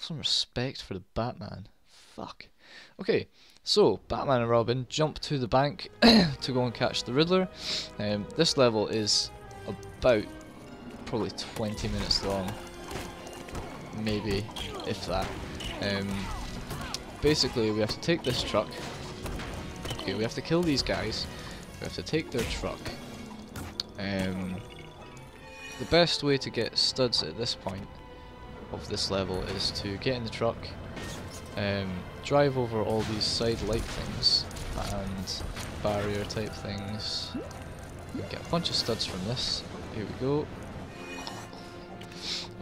some respect for the Batman. Fuck. Okay, so Batman and Robin jump to the bank to go and catch the Riddler. This level is about probably 20 minutes long, maybe, if that. Basically, we have to take this truck. Okay, we have to kill these guys. We have to take their truck. The best way to get studs at this point of this level is to get in the truck, drive over all these side light things and barrier type things. We can get a bunch of studs from this. Here we go.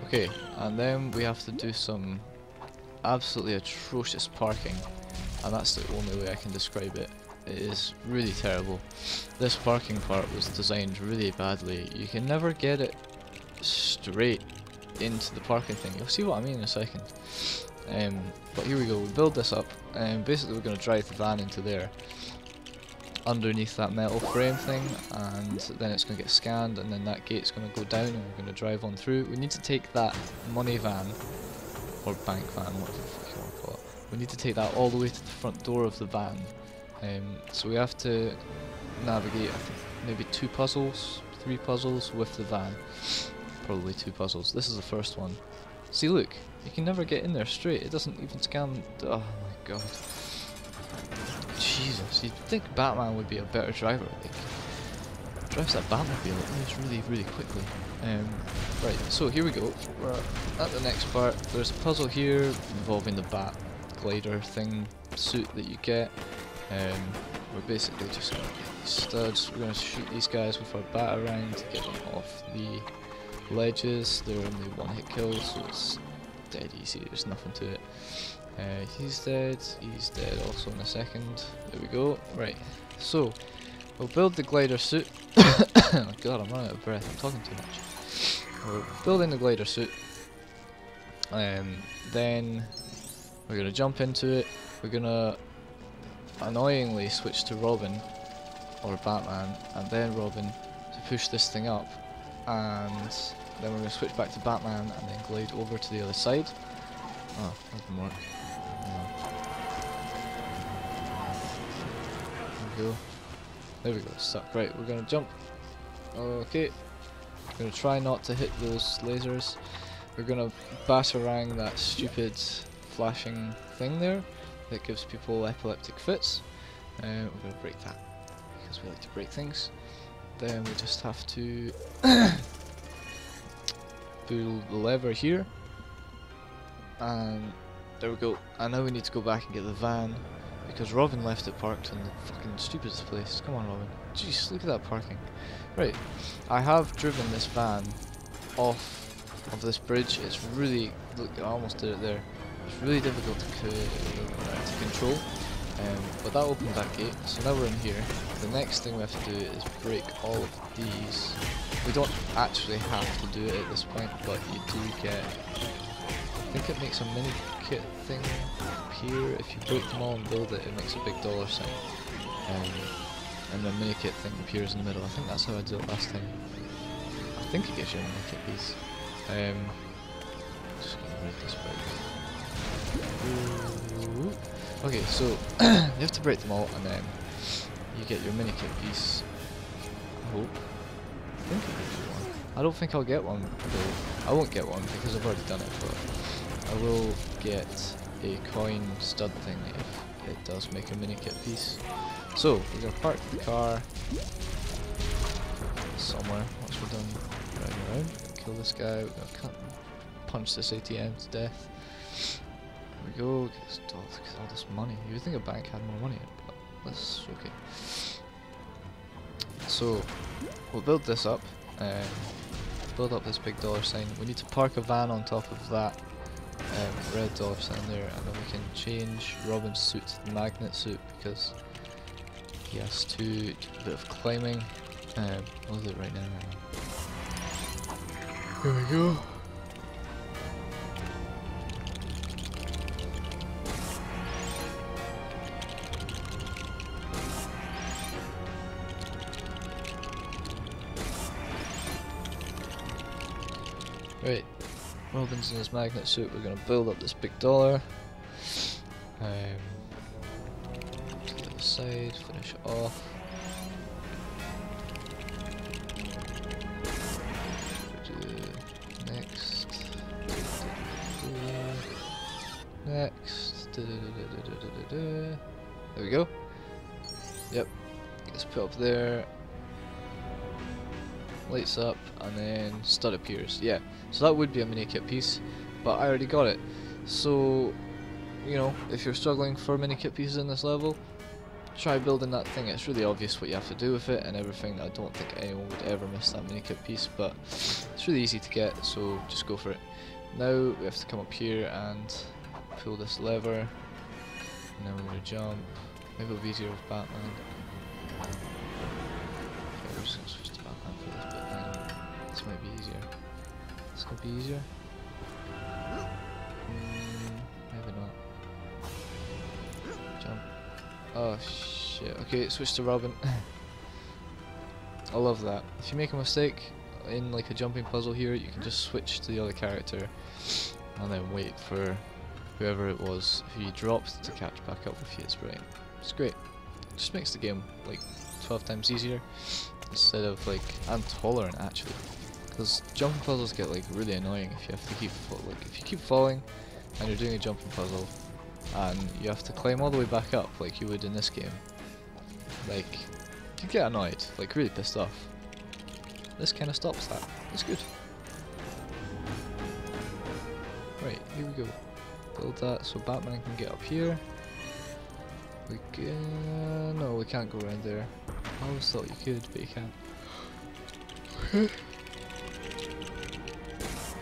Okay, and then we have to do some absolutely atrocious parking, and that's the only way I can describe it. It is really terrible. This parking part was designed really badly. You can never get it straight into the parking thing. You'll see what I mean in a second. But here we go, we build this up, and basically we're going to drive the van into there, underneath that metal frame thing, and then it's going to get scanned, and then that gate's going to go down, and we're going to drive on through. We need to take that money van, or bank van, whatever the fuck you want to call it. We need to take that all the way to the front door of the van. So we have to navigate, I think, maybe 2 puzzles, 3 puzzles with the van. Probably 2 puzzles. This is the first one. See, look, you can never get in there straight. It doesn't even scan. Oh my god. Jesus, you'd think Batman would be a better driver. Like, drives that Batmobile, it moves really, really quickly. Right, so here we go. We're at the next part. There's a puzzle here involving the bat glider thing, suit that you get. We're basically just going to get these studs. We're going to shoot these guys with our batarang to get them off the ledges. They're only 1-hit kills, so it's dead easy. There's nothing to it. He's dead also in a second. There we go. Right, so we'll build the glider suit. Oh god, I'm running out of breath. I'm talking too much. We're building the glider suit. Then we're going to jump into it. We're going to annoyingly switch to Robin or Batman, and then Robin to push this thing up, and then we're going to switch back to Batman and then glide over to the other side. Oh, that didn't work. No. There we go, stuck. Right, we're going to jump. Okay, we're going to try not to hit those lasers. We're going to batarang that stupid flashing thing there that gives people epileptic fits. We're going to break that because we like to break things. Then we just have to pull the lever here, and there we go. And now we need to go back and get the van because Robin left it parked in the fucking stupidest place. Come on, Robin. Jeez, look at that parking. Right, I have driven this van off of this bridge. It's really, look, I almost did it there. It's really difficult to control, but that opened that gate, so now we're in here. The next thing we have to do is break all of these. We don't actually have to do it at this point, but you do get, I think it makes a mini kit thing appear. If you break them all and build it, it makes a big $sign. And the mini kit thing appears in the middle. I think that's how I did it last time. I think it gives you a mini kit piece. Just gonna break this bit. Okay, so you have to break them all, and then you get your mini kit piece. I hope. I think it gives you one. I don't think I'll get one though. I won't get one because I've already done it, but I will get a coin stud thing if it does make a mini kit piece. So we're gonna park the car somewhere once we're done driving around. Kill this guy. We're gonna punch this ATM to death. There we go. Look at all this money. You would think a bank had more money in it, but that's okay. So we'll build this up. Build up this big $sign. We need to park a van on top of that red $sign there, and then we can change Robin's suit to the magnet suit because he has to do a bit of climbing. We'll do it right now. Here we go. Right, Robin's in his magnet suit. We're gonna build up this big dollar. To the other side, finish it off. Next. Next. There we go. Yep. Gets put up there. Lights up, and then stud appears. Yeah. So that would be a mini kit piece, but I already got it. So, you know, if you're struggling for mini kit pieces in this level, try building that thing. It's really obvious what you have to do with it and everything. I don't think anyone would ever miss that mini kit piece, but it's really easy to get, so just go for it. Now we have to come up here and pull this lever, and then we're going to jump. Maybe it'll be easier with Batman. Okay, we're just going to switch to Batman for this bit then. This might be easier. This could be easier. Maybe not. Jump. Oh shit. Okay, switch to Robin. I love that. If you make a mistake in like a jumping puzzle here, you can just switch to the other character and then wait for whoever it was who you dropped to catch back up with you. It's brilliant. It's great. It just makes the game like 12 times easier instead of like, and tolerant actually. Because jumping puzzles get like really annoying if you have to keep if you keep falling and you're doing a jumping puzzle and you have to climb all the way back up like you would in this game. Like, you get annoyed, like really pissed off. This kind of stops that. It's good. Right, here we go. Build that so Batman can get up here. We can... no, we can't go around there. I always thought you could, but you can't.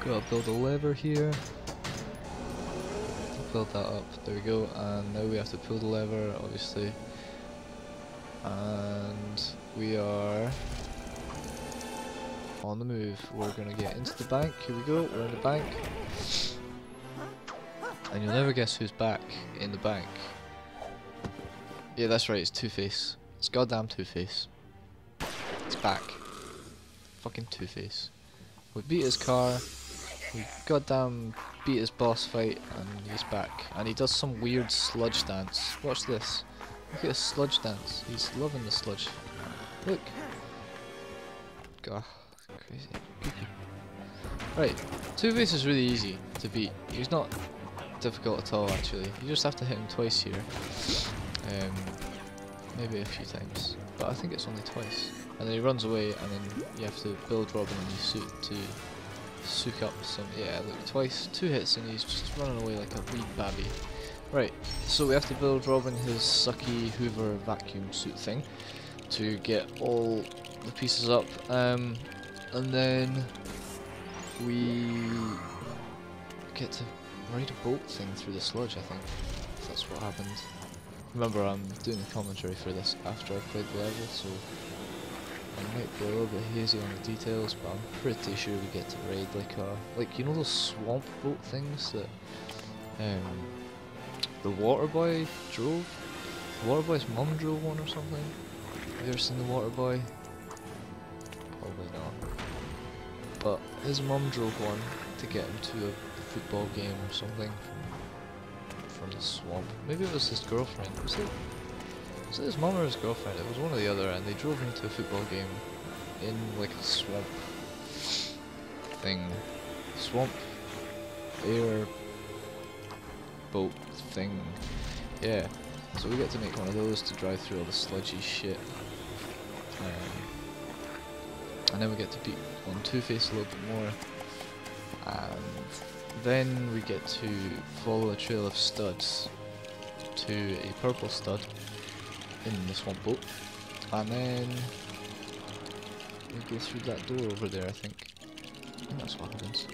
Gotta build a lever here. Build that up. There we go. And now we have to pull the lever, obviously. And we are on the move. We're gonna get into the bank. Here we go. We're in the bank. And you'll never guess who's back in the bank. Yeah, that's right. It's Two-Face. It's goddamn Two-Face. He's back. Fucking Two-Face. We beat his car. We goddamn beat his boss fight, and he's back. And he does some weird sludge dance. Watch this. Look at his sludge dance. He's loving the sludge. Look. God, crazy. Right, Two-Face is really easy to beat. He's not difficult at all, actually. You just have to hit him twice here. Maybe a few times, but I think it's only twice. And then he runs away, and then you have to build Robin in his suit to soak up some. Yeah, look, twice, 2 hits, and he's just running away like a wee babby. Right, so we have to build Robin his sucky Hoover vacuum suit thing to get all the pieces up, and then we get to ride a boat thing through the sludge, I think. That's what happened. Remember, I'm doing the commentary for this after I've played the level, so I might be a little bit hazy on the details, but I'm pretty sure we get to ride like you know those swamp boat things that the water boy drove? The water boy's mum drove one or something? Have you ever seen the water boy? Probably not. But his mum drove one to get him to a football game or something from the swamp. Maybe it was his girlfriend. Was it his mum or his girlfriend? It was one or the other, and they drove him to a football game in like a swamp thing. Swamp air boat thing. Yeah. So we get to make one of those to drive through all the sludgy shit. And then we get to beat on Two-Face a little bit more. And then we get to follow a trail of studs to a purple stud in the swamp boat. And then we go through that door over there, I think. I think that's what happens.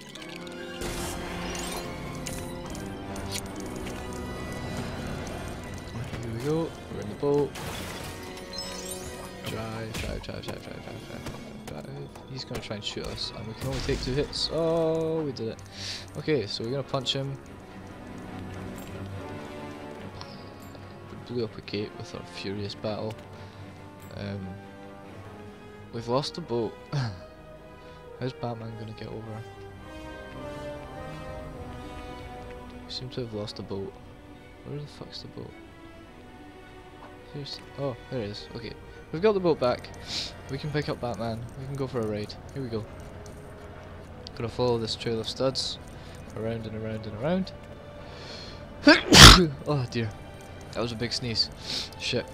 Here we go, we're in the boat. Drive. He's gonna try and shoot us, and we can only take 2 hits. Oh, we did it. Okay, so we're gonna punch him. We blew up a gate with our furious battle. We've lost the boat. How's Batman gonna get over? seem to have lost the boat. Where the fuck's the boat? Seriously? Oh, there it is. Okay. We've got the boat back. We can pick up Batman. We can go for a ride. Here we go. Gonna follow this trail of studs. Around and around and around. Oh dear. That was a big sneeze. Shit.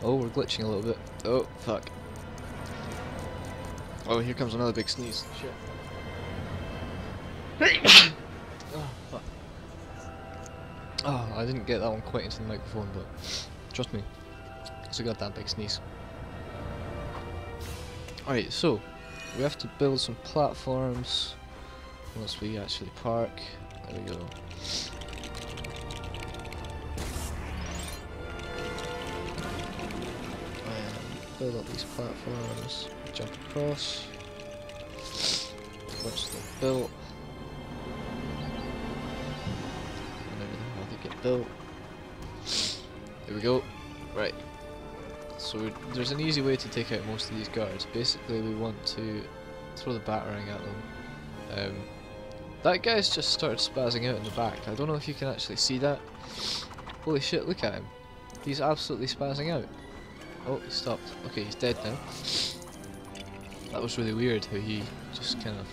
Oh, we're glitching a little bit. Oh, fuck. Oh, here comes another big sneeze. Shit. Oh, fuck. Oh, I didn't get that one quite into the microphone, but trust me, it's a goddamn big sneeze. Alright, so we have to build some platforms once we actually park. There we go. And build up these platforms, jump across. Once they're built, and everything how they get built. There we go. Right. So there's an easy way to take out most of these guards. Basically, we want to throw the batarang at them. That guy's just started spazzing out in the back. I don't know if you can actually see that. Holy shit, look at him. He's absolutely spazzing out. Oh, he stopped. Okay, he's dead now. That was really weird how he just kind of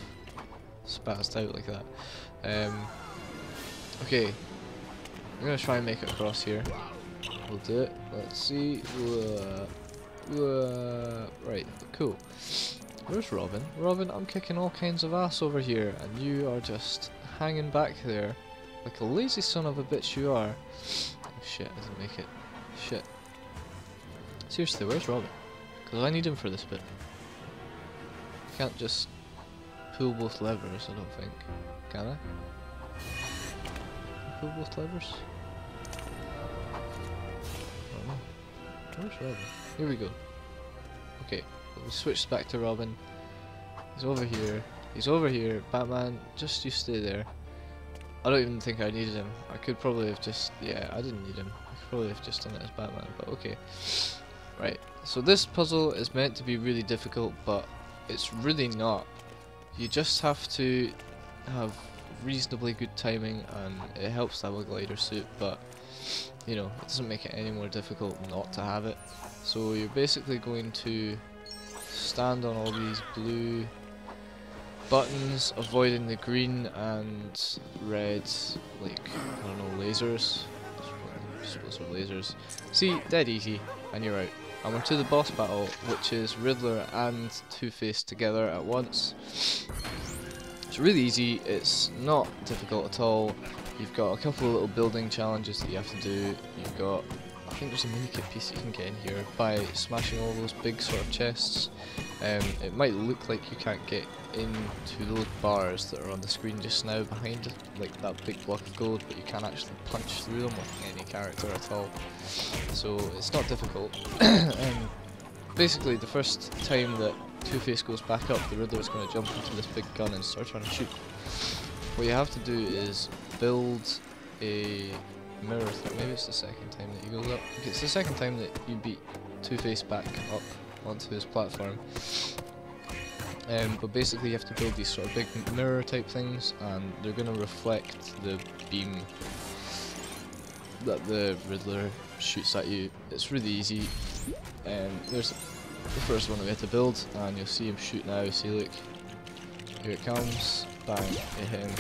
spazzed out like that. Okay, I'm gonna try and make it across here. We'll do it. Let's see. Right, cool. Where's Robin? Robin, I'm kicking all kinds of ass over here, and you are just hanging back there like a lazy son of a bitch you are. Oh shit, I didn't make it. Shit. Seriously, where's Robin? Because I need him for this bit. I can't just pull both levers, I don't think. Can I? Pull both levers? I don't know. Where's Robin? Here we go. Okay, we switched back to Robin. He's over here. He's over here. Batman, just you stay there. I don't even think I needed him. I could probably have just... yeah, I didn't need him. I could probably have just done it as Batman, but okay. Right, so this puzzle is meant to be really difficult, but it's really not. You just have to have reasonably good timing, and it helps to have a glider suit, but you know, it doesn't make it any more difficult not to have it. So you're basically going to stand on all these blue buttons, avoiding the green and red, like, I don't know, lasers. I suppose they're lasers. See, dead easy, and you're out. And we're to the boss battle, which is Riddler and Two-Face together at once. It's really easy, it's not difficult at all. You've got a couple of little building challenges that you have to do. You've got, I think there's a mini-kit piece you can get in here by smashing all those big sort of chests. It might look like you can't get into those bars that are on the screen just now behind like that big block of gold, but you can actually punch through them with any character at all. So it's not difficult. Basically, the first time that Two-Face goes back up, the Riddler is going to jump into this big gun and start trying to shoot. What you have to do is build a mirror. Maybe it's the second time that he goes up. Okay, it's the second time that you beat Two-Face back up onto his platform. But basically you have to build these sort of big mirror type things, and they're going to reflect the beam that the Riddler shoots at you. It's really easy. There's the first one that we had to build, and you'll see him shoot now. See, look, here it comes, bang, it hit him.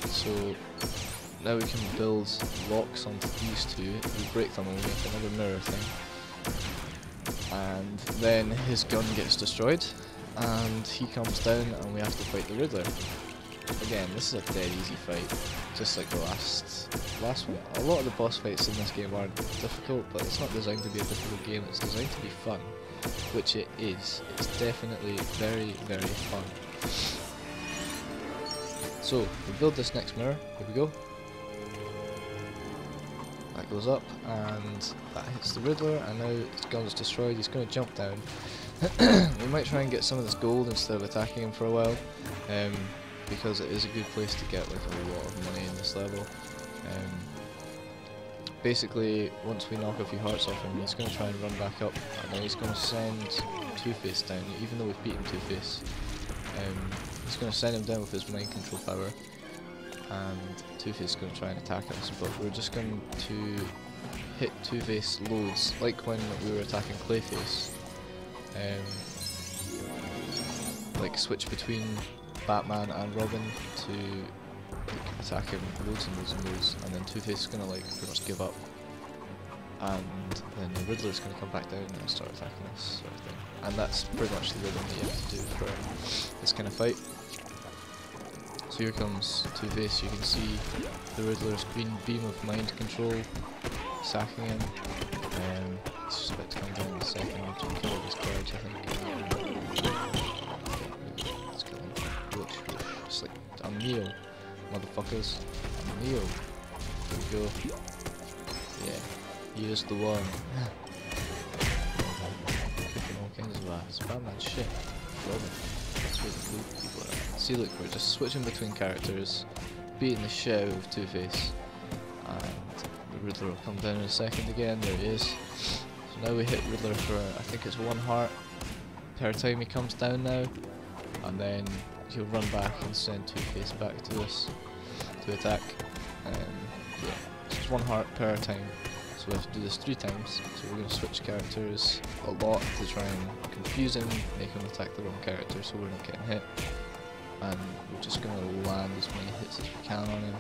So now we can build locks onto these two. We break them and we make another mirror thing, and then his gun gets destroyed, and he comes down, and we have to fight the Riddler. Again, this is a dead easy fight, just like the last one. A lot of the boss fights in this game are difficult, but it's not designed to be a difficult game, it's designed to be fun, which it is. It's definitely very, very fun. So, we build this next mirror, here we go. That goes up, and that hits the Riddler, and now his gun is destroyed. He's going to jump down. We might try and get some of this gold instead of attacking him for a while, because it is a good place to get like a lot of money in this level. Basically, once we knock a few hearts off him, he's going to try and run back up, and then he's going to send Two-Face down, even though we've beaten Two-Face. He's going to send him down with his mind control power, and Two-Face is going to try and attack us, but we're just going to hit Two-Face loads, like when we were attacking Clayface. Like switch between Batman and Robin to like, attack him loads and loads and loads, and then Two-Face is going to like pretty much give up, and then the Riddler is going to come back down and start attacking us, sort of thing. And that's pretty much the rhythm that you have to do for this kind of fight. So here comes Two-Face. You can see the Riddler's green beam of mind control sacking him. He's just about to come down in a second after we kill all his guards, I think. Let's kill him. Whoosh, whoosh. Just like, I'm Neo, motherfuckers. I'm Neo. Here we go. Yeah, he is the one. Kicking all kinds of ass. Batman shit. Robin. That's where the cool people are. See, look, we're just switching between characters, beating the shit out of Two-Face, and the Riddler will come down in a second again. There he is. So now we hit Riddler for, I think it's 1 heart per time he comes down now, and then he'll run back and send Two-Face back to us to attack. Yeah, just 1 heart per time. So we have to do this 3 times. So we're going to switch characters a lot to try and confuse him, make him attack the wrong character so we're not getting hit. And we're just going to land as many hits as we can on him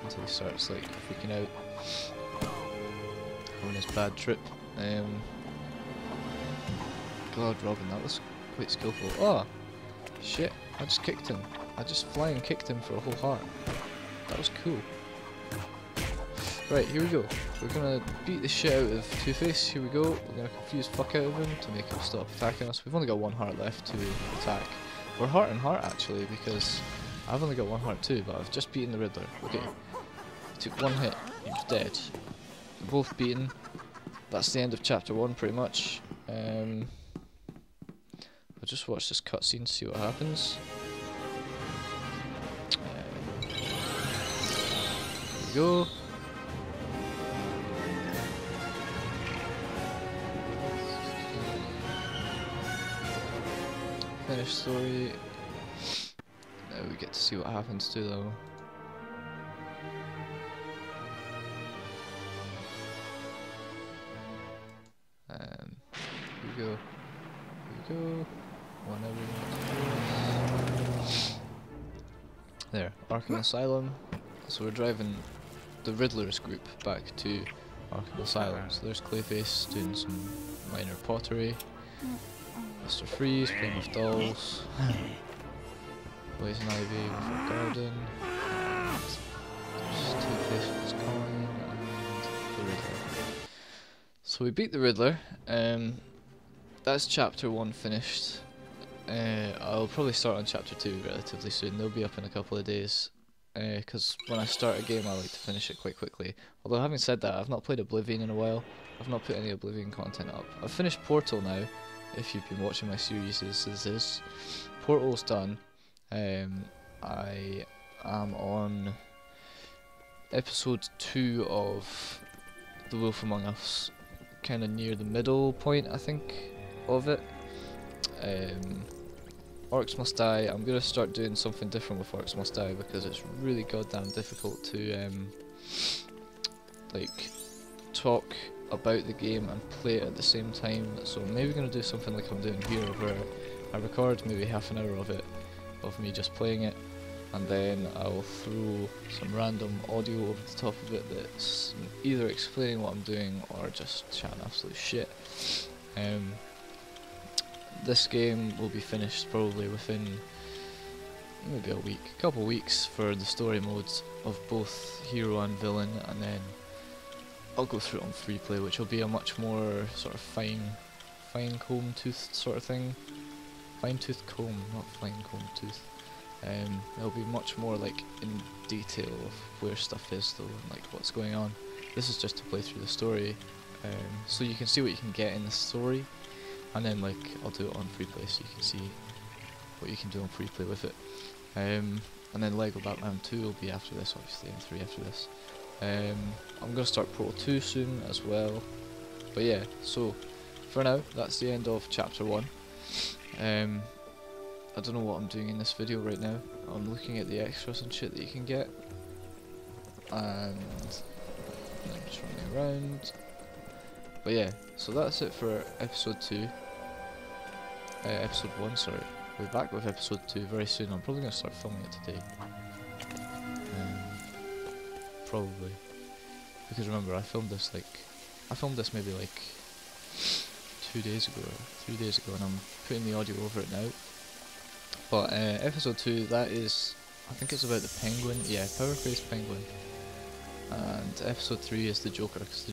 until he starts like freaking out, having his bad trip. God, Robin, that was quite skillful. Oh, shit, I just kicked him. I just flying kicked him for a whole heart. That was cool. Right, here we go. We're gonna beat the shit out of Two-Face. Here we go. We're gonna confuse fuck out of him to make him stop attacking us. We've only got 1 heart left to attack. We're heart and heart actually, because I've only got 1 heart too, but I've just beaten the Riddler. Okay, he took 1 hit. He's dead. We're both beaten. That's the end of chapter 1 pretty much. I'll just watch this cutscene to see what happens. Here we go. Finish story. Now we get to see what happens to them. Here we go. Here we go. Whenever you want to go. There, Arkham Asylum. So we're driving the Riddler's group back to Arkham Asylum. So there's Clayface doing some minor pottery. Mr. Freeze playing with dolls. Poison Ivy with her garden. There's Two-Face with his coin and the Riddler. So we beat the Riddler. That's chapter 1 finished. I'll probably start on chapter 2 relatively soon. They'll be up in a couple of days. Because when I start a game I like to finish it quite quickly. Although having said that, I've not played Oblivion in a while. I've not put any Oblivion content up. I've finished Portal now. If you've been watching my series, this Portal's done. I am on episode 2 of The Wolf Among Us, kind of near the middle point, I think, of it. Orcs Must Die. I'm gonna start doing something different with Orcs Must Die because it's really goddamn difficult to like talk about the game and play it at the same time. So I'm maybe gonna do something like I'm doing here, where I record maybe half an hour of it, of me just playing it, and then I'll throw some random audio over the top of it that's either explaining what I'm doing or just chatting absolute shit. This game will be finished probably within maybe a week, couple of weeks for the story modes of both hero and villain, and then I'll go through it on free play, which will be a much more sort of fine comb tooth sort of thing. Fine tooth comb, not fine comb tooth. It'll be much more like in detail of where stuff is though, and like what's going on. This is just to play through the story, so you can see what you can get in the story, and then like I'll do it on free play so you can see what you can do on free play with it. And then Lego Batman 2 will be after this, obviously, and 3 after this. I'm going to start Portal 2 soon as well. But yeah, so for now, that's the end of chapter 1. I don't know what I'm doing in this video right now. I'm looking at the extras and shit that you can get. and I'm just running around. But yeah, so that's it for episode 2. Episode 1, sorry. We'll be back with episode 2 very soon. I'm probably going to start filming it today. Probably. Because remember, I filmed this maybe like 2 days ago or 3 days ago, and I'm putting the audio over it now. But episode 2, that is, I think it's about the penguin. Yeah, power-faced penguin. And episode 3 is the Joker, because